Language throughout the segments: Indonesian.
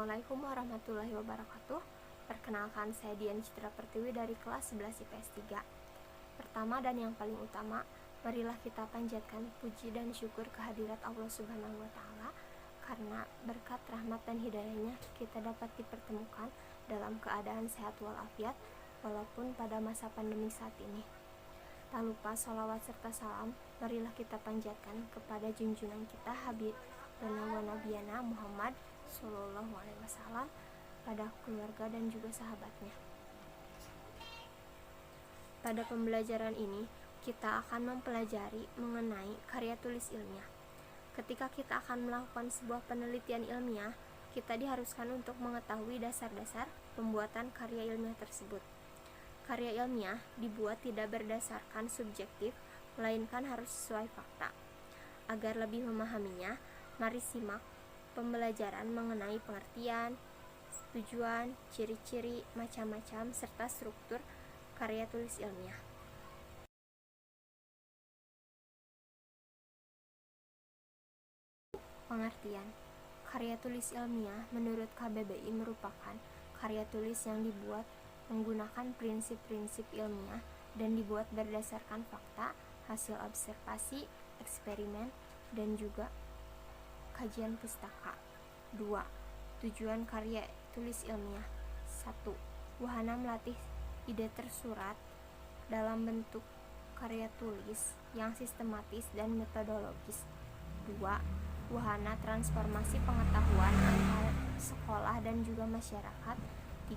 Assalamualaikum warahmatullahi wabarakatuh. Perkenalkan, saya Dian Citra Pertiwi dari kelas 11 IPS 3. Pertama dan yang paling utama, marilah kita panjatkan puji dan syukur kehadirat Allah Subhanahu wa Ta'ala, karena berkat rahmat dan hidayahnya kita dapat dipertemukan dalam keadaan sehat walafiat walaupun pada masa pandemi saat ini. Tak lupa sholawat serta salam marilah kita panjatkan kepada junjungan kita Habib dan Nabiyana Muhammad Sallallahu Alaihi Wasallam, pada keluarga dan juga sahabatnya. Pada pembelajaran ini kita akan mempelajari mengenai karya tulis ilmiah. Ketika kita akan melakukan sebuah penelitian ilmiah, kita diharuskan untuk mengetahui dasar-dasar pembuatan karya ilmiah tersebut. Karya ilmiah dibuat tidak berdasarkan subjektif, melainkan harus sesuai fakta. Agar lebih memahaminya, mari simak pembelajaran mengenai pengertian, tujuan, ciri-ciri, macam-macam, serta struktur karya tulis ilmiah. Pengertian. Karya tulis ilmiah menurut KBBI merupakan karya tulis yang dibuat menggunakan prinsip-prinsip ilmiah dan dibuat berdasarkan fakta, hasil observasi, eksperimen, dan juga kajian pustaka. 2. Tujuan karya tulis ilmiah. 1. Wahana melatih ide tersurat dalam bentuk karya tulis yang sistematis dan metodologis. 2. Wahana transformasi pengetahuan antar sekolah dan juga masyarakat.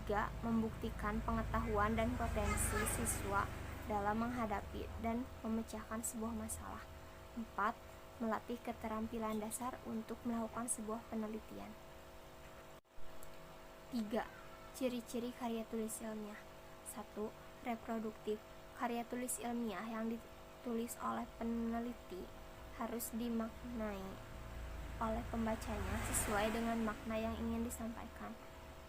3. Membuktikan pengetahuan dan potensi siswa dalam menghadapi dan memecahkan sebuah masalah. 4. Melatih keterampilan dasar untuk melakukan sebuah penelitian. 3. Ciri-ciri karya tulis ilmiah. 1. Reproduktif. Karya tulis ilmiah yang ditulis oleh peneliti harus dimaknai oleh pembacanya sesuai dengan makna yang ingin disampaikan.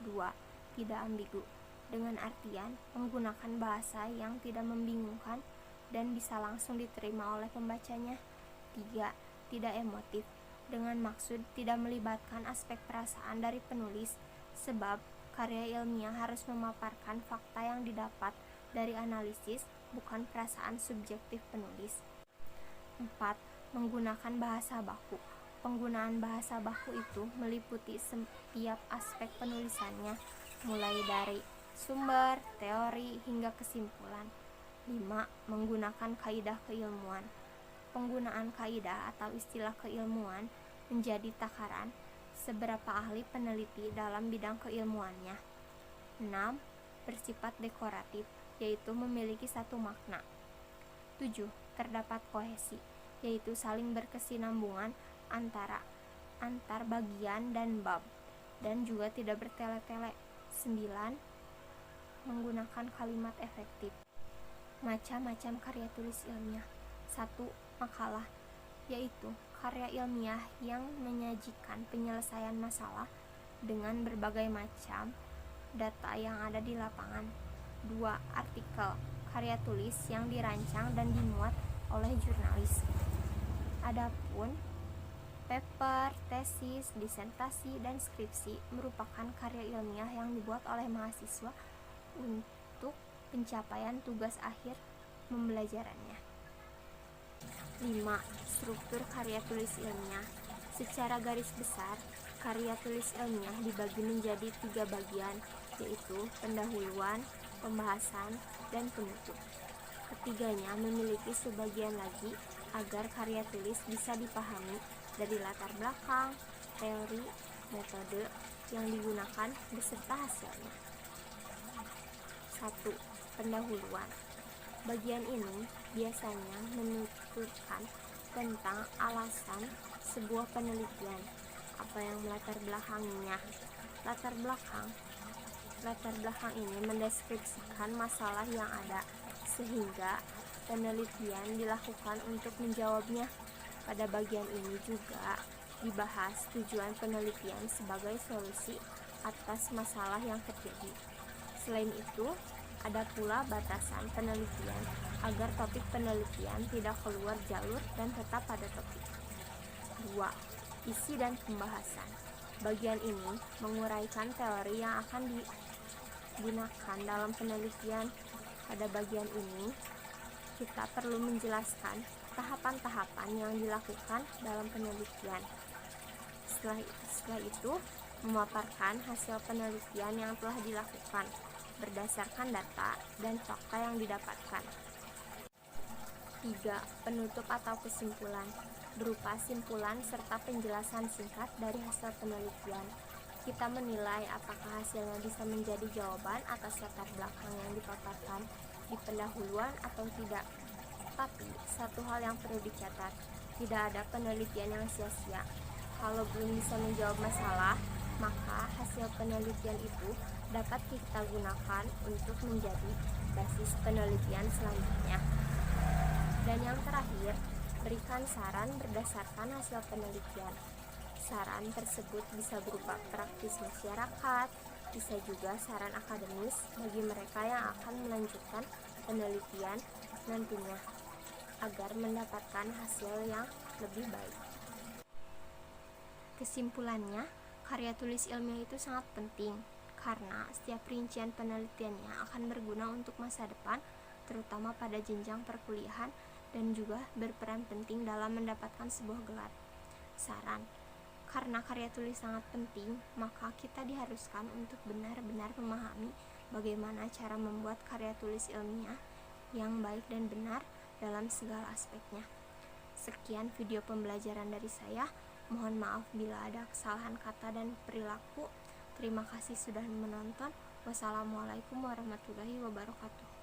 2. Tidak ambigu, dengan artian menggunakan bahasa yang tidak membingungkan dan bisa langsung diterima oleh pembacanya. 3. Tidak emotif, dengan maksud tidak melibatkan aspek perasaan dari penulis, sebab karya ilmiah harus memaparkan fakta yang didapat dari analisis, bukan perasaan subjektif penulis. 4. Menggunakan bahasa baku. Penggunaan bahasa baku itu meliputi setiap aspek penulisannya, mulai dari sumber, teori, hingga kesimpulan. 5. Menggunakan kaidah keilmuan. Penggunaan kaidah atau istilah keilmuan menjadi takaran seberapa ahli peneliti dalam bidang keilmuannya. 6. Bersifat dekoratif, yaitu memiliki satu makna. 7. Terdapat kohesi, yaitu saling berkesinambungan antar bagian dan bab, dan juga tidak bertele-tele. 9. Menggunakan kalimat efektif. Macam-macam karya tulis ilmiah. 1. Makalah, yaitu karya ilmiah yang menyajikan penyelesaian masalah dengan berbagai macam data yang ada di lapangan. 2. Artikel, karya tulis yang dirancang dan dimuat oleh jurnalis. Adapun paper, tesis, disertasi, dan skripsi merupakan karya ilmiah yang dibuat oleh mahasiswa untuk pencapaian tugas akhir pembelajarannya. 5. Struktur karya tulis ilmiah. Secara garis besar, karya tulis ilmiah dibagi menjadi 3 bagian, yaitu pendahuluan, pembahasan, dan penutup. Ketiganya memiliki sebagian lagi agar karya tulis bisa dipahami dari latar belakang, teori, metode yang digunakan beserta hasilnya. 1. Pendahuluan. Bagian ini biasanya menuturkan tentang alasan sebuah penelitian, apa yang melatar belakanginya. Latar belakang ini mendeskripsikan masalah yang ada, sehingga penelitian dilakukan untuk menjawabnya. Pada bagian ini juga dibahas tujuan penelitian sebagai solusi atas masalah yang terjadi. Selain itu, ada pula batasan penelitian agar topik penelitian tidak keluar jalur dan tetap pada topik. 2. Isi dan pembahasan. Bagian ini menguraikan teori yang akan digunakan dalam penelitian. Pada bagian ini, kita perlu menjelaskan tahapan-tahapan yang dilakukan dalam penelitian. Setelah itu, memaparkan hasil penelitian yang telah dilakukan berdasarkan data dan fakta yang didapatkan. 3. Penutup atau kesimpulan, berupa simpulan serta penjelasan singkat dari hasil penelitian. Kita menilai apakah hasilnya bisa menjadi jawaban atas latar belakang yang dipaparkan di pendahuluan atau tidak. Tapi, satu hal yang perlu dicatat, tidak ada penelitian yang sia-sia. Kalau belum bisa menjawab masalah, maka hasil penelitian itu dapat kita gunakan untuk menjadi basis penelitian selanjutnya. Dan yang terakhir, berikan saran berdasarkan hasil penelitian. Saran tersebut bisa berupa praktis masyarakat, bisa juga saran akademis bagi mereka yang akan melanjutkan penelitian nantinya, agar mendapatkan hasil yang lebih baik. Kesimpulannya, karya tulis ilmiah itu sangat penting, karena setiap rincian penelitiannya akan berguna untuk masa depan, terutama pada jenjang perkuliahan, dan juga berperan penting dalam mendapatkan sebuah gelar. Saran, karena karya tulis sangat penting, maka kita diharuskan untuk benar-benar memahami bagaimana cara membuat karya tulis ilmiah yang baik dan benar dalam segala aspeknya. Sekian video pembelajaran dari saya. Mohon maaf bila ada kesalahan kata dan perilaku. Terima kasih sudah menonton. Wassalamualaikum warahmatullahi wabarakatuh.